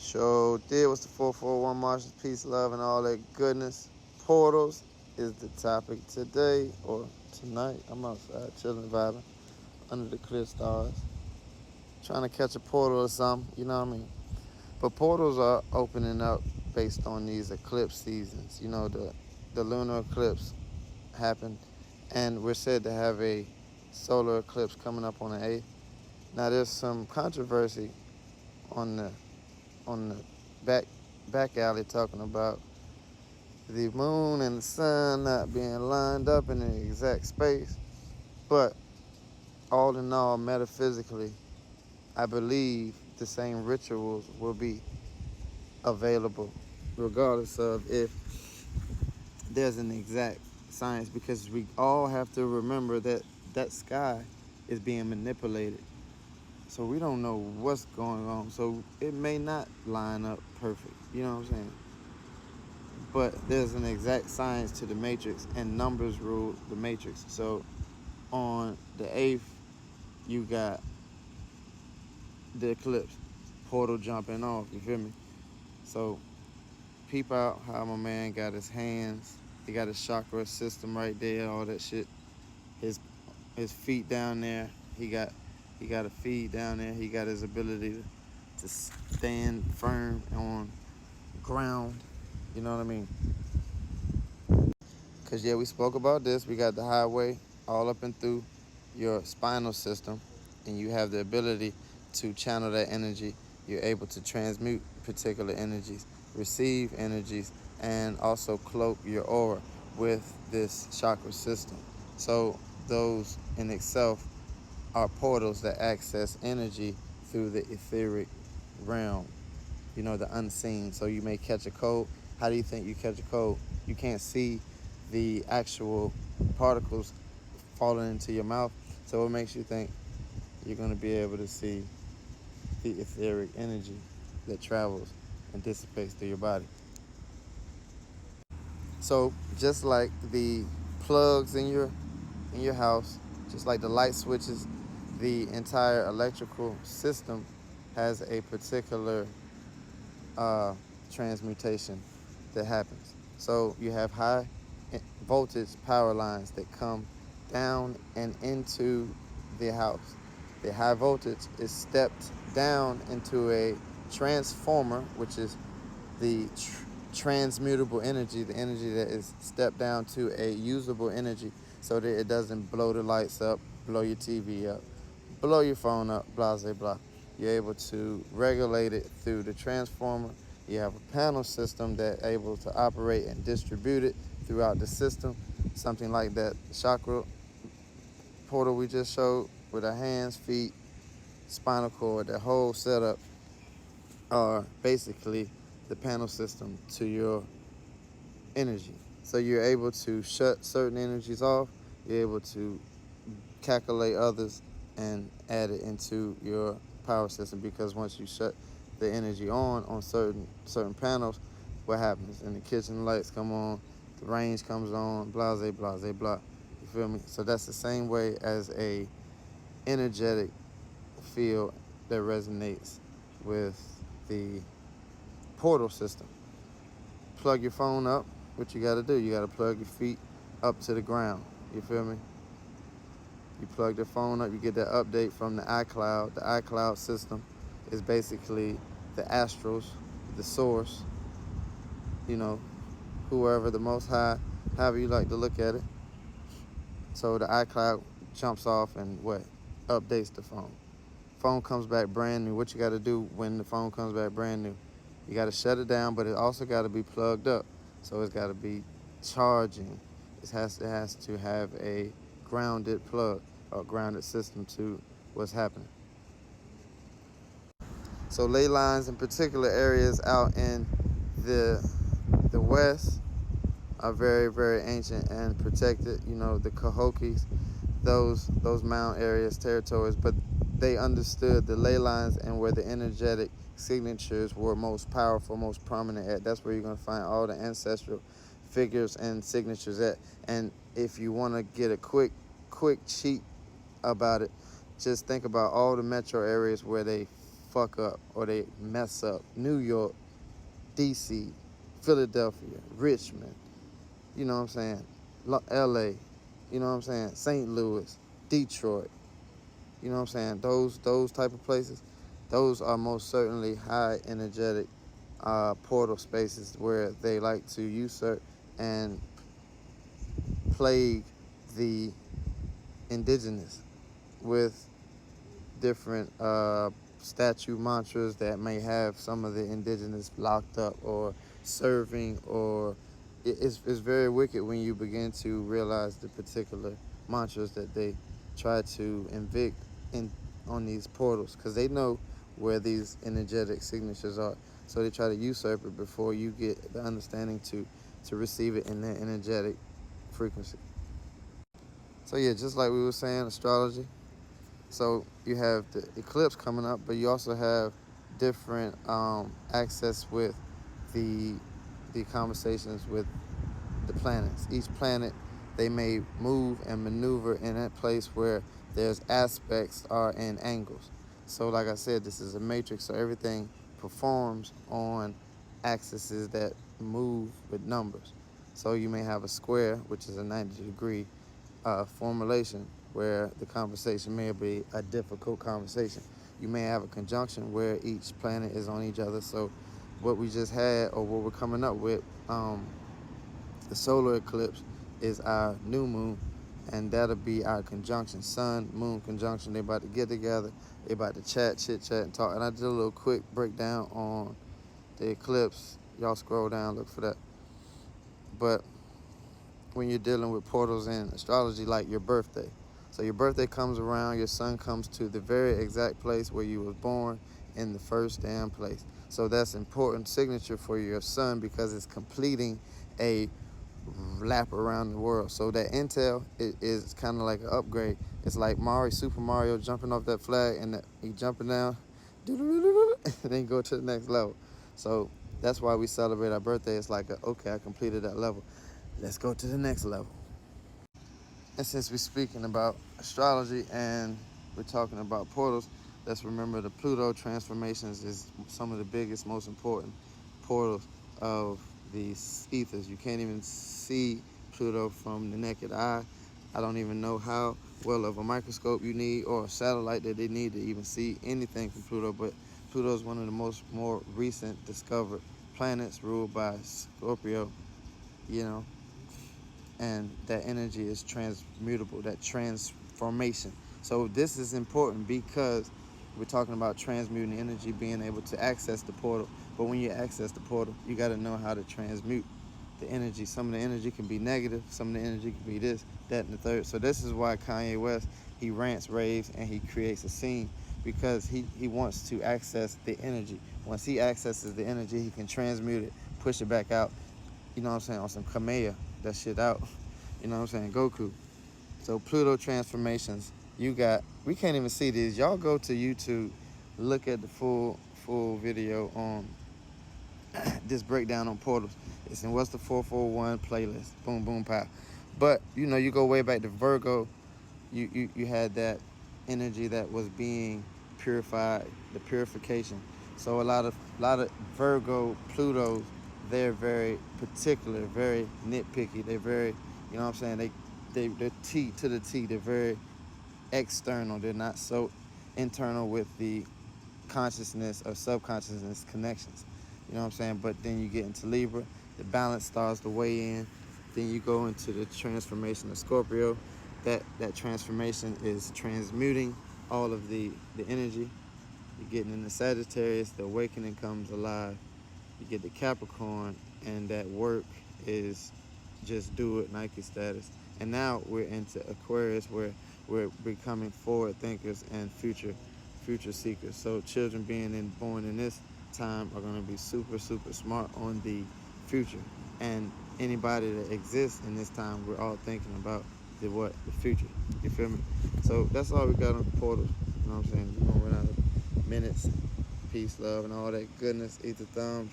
Show did was the 441 Martians, peace, love, and all that goodness. Portals is the topic today or tonight. I'm outside chilling, vibing under the clear stars, trying to catch a portal or something. You know what I mean? But portals are opening up based on these eclipse seasons. You know, the lunar eclipse happened, and we're said to have a solar eclipse coming up on the 8th. Now, there's some controversy on the back alley talking about the moon and the sun not being lined up in the exact space. But all in all, metaphysically, I believe the same rituals will be available regardless of if there's an exact science, because we all have to remember that that sky is being manipulated. So we don't know what's going on. So it may not line up perfect. You know what I'm saying? But there's an exact science to the matrix, and numbers rule the matrix. So on the 8th, you got the eclipse, portal jumping off. You feel me? So peep out how my man got his hands. He got his chakra system right there, all that shit. His feet down there. He got a feed down there. He got his ability to stand firm on ground. You know what I mean? Because, yeah, we spoke about this. We got the highway all up and through your spinal system, and you have the ability to channel that energy. You're able to transmute particular energies, receive energies, and also cloak your aura with this chakra system. So those in itself are portals that access energy through the etheric realm, you know, the unseen. So you may catch a cold. How do you think you catch a cold? You can't see the actual particles falling into your mouth. So what makes you think you're going to be able to see the etheric energy that travels and dissipates through your body? So just like the plugs in your house, just like the light switches, the entire electrical system has a particular transmutation that happens. So you have high voltage power lines that come down and into the house. The high voltage is stepped down into a transformer, which is the transmutable energy, the energy that is stepped down to a usable energy, so that it doesn't blow the lights up, blow your TV up, blow your phone up, blah, blah, blah. You're able to regulate it through the transformer. You have a panel system that's able to operate and distribute it throughout the system. Something like that chakra portal we just showed with our hands, feet, spinal cord, that whole setup are basically the panel system to your energy. So you're able to shut certain energies off. You're able to calculate others and add it into your power system, because once you shut the energy on certain panels, what happens? In the kitchen, lights come on, the range comes on, blah, blah, blah, blah. You feel me? So that's the same way as a energetic field that resonates with the portal system. Plug your phone up. What you got to do? You got to plug your feet up to the ground. You feel me? You plug the phone up, you get that update from the iCloud. The iCloud system is basically the astrals, the source, you know, whoever, the most high, however you like to look at it. So the iCloud jumps off and what? Updates the phone. Phone comes back brand new. What you got to do when the phone comes back brand new? You got to shut it down, but it also got to be plugged up. So it's got to be charging. It has to have a grounded plug or grounded system to what's happening. So ley lines in particular areas out in the west are very, very ancient and protected. You know, the Cahokies, those mound areas, territories, but they understood the ley lines and where the energetic signatures were most powerful, most prominent at. That's where you're going to find all the ancestral figures and signatures at. And if you want to get a quick cheat about it, just think about all the metro areas where they fuck up or they mess up. New York, DC, Philadelphia, Richmond, you know what I'm saying, LA, you know what I'm saying, St. Louis, Detroit, you know what I'm saying, those type of places, those are most certainly high energetic portal spaces where they like to usurp and plague the indigenous with different statue mantras that may have some of the indigenous locked up or serving, or it's very wicked when you begin to realize the particular mantras that they try to evict on these portals, because they know where these energetic signatures are, so they try to usurp it before you get the understanding to receive it in their energetic frequency. So yeah, just like we were saying, astrology. So you have the eclipse coming up, but you also have different access with the conversations with the planets. Each planet, they may move and maneuver in that place where there's aspects are in angles. So like I said, this is a matrix, so everything performs on axes that move with numbers. So you may have a square, which is a 90-degree formulation, where the conversation may be a difficult conversation. You may have a conjunction where each planet is on each other. So what we just had, or what we're coming up with, the solar eclipse is our new moon, and that'll be our conjunction. Sun, moon conjunction. They about to get together. They about to chat, chit chat, and talk. And I did a little quick breakdown on the eclipse. Y'all scroll down, look for that. But when you're dealing with portals in astrology, like your birthday. So your birthday comes around, your sun comes to the very exact place where you was born, in the first damn place. So that's important signature for your sun, because it's completing a lap around the world. So that intel is kind of like an upgrade. It's like Super Mario jumping off that flag, and he jumping down, and then go to the next level. So that's why we celebrate our birthday. It's like, okay, I completed that level. Let's go to the next level. And since we're speaking about astrology and we're talking about portals, let's remember the Pluto transformations is some of the biggest, most important portals of these ethers. You can't even see Pluto from the naked eye. I don't even know how well of a microscope you need, or a satellite that they need to even see anything from Pluto, but Pluto is one of the more recent discovered planets, ruled by Scorpio, you know, and that energy is transmutable, that transformation. So this is important because we're talking about transmuting energy, being able to access the portal. But when you access the portal, you got to know how to transmute the energy. Some of the energy can be negative, some of the energy can be this, that, and the third. So this is why Kanye West, he rants, raves, and he creates a scene, because he wants to access the energy. Once he accesses the energy, he can transmute it, push it back out, you know what I'm saying, on some Kameya, that shit out, you know what I'm saying, Goku. So Pluto transformations, we can't even see these. Y'all go to YouTube, look at the full video on this breakdown on portals. It's in What's the 441 playlist, boom, boom, pow. But, you go way back to Virgo, you had that energy that was being purified, the purification. So a lot of Virgo Plutos, they're very particular, very nitpicky. They're very, you know what I'm saying, they're T to the T. They're very external. They're not so internal with the consciousness or subconsciousness connections. You know what I'm saying? But then you get into Libra, the balance starts to weigh in. Then you go into the transformation of Scorpio. That transformation is transmuting all of the energy. You're getting into Sagittarius, the awakening comes alive. You get the Capricorn, and that work is just do it, Nike status. And now we're into Aquarius, where we're becoming forward thinkers and future seekers. So children born in this time are going to be super, super smart on the future. And anybody that exists in this time, we're all thinking about the future. You feel me? So that's all we got on the portals. You know what I'm saying? We're going to run out of minutes. Peace, love, and all that goodness. Eat the thumbs.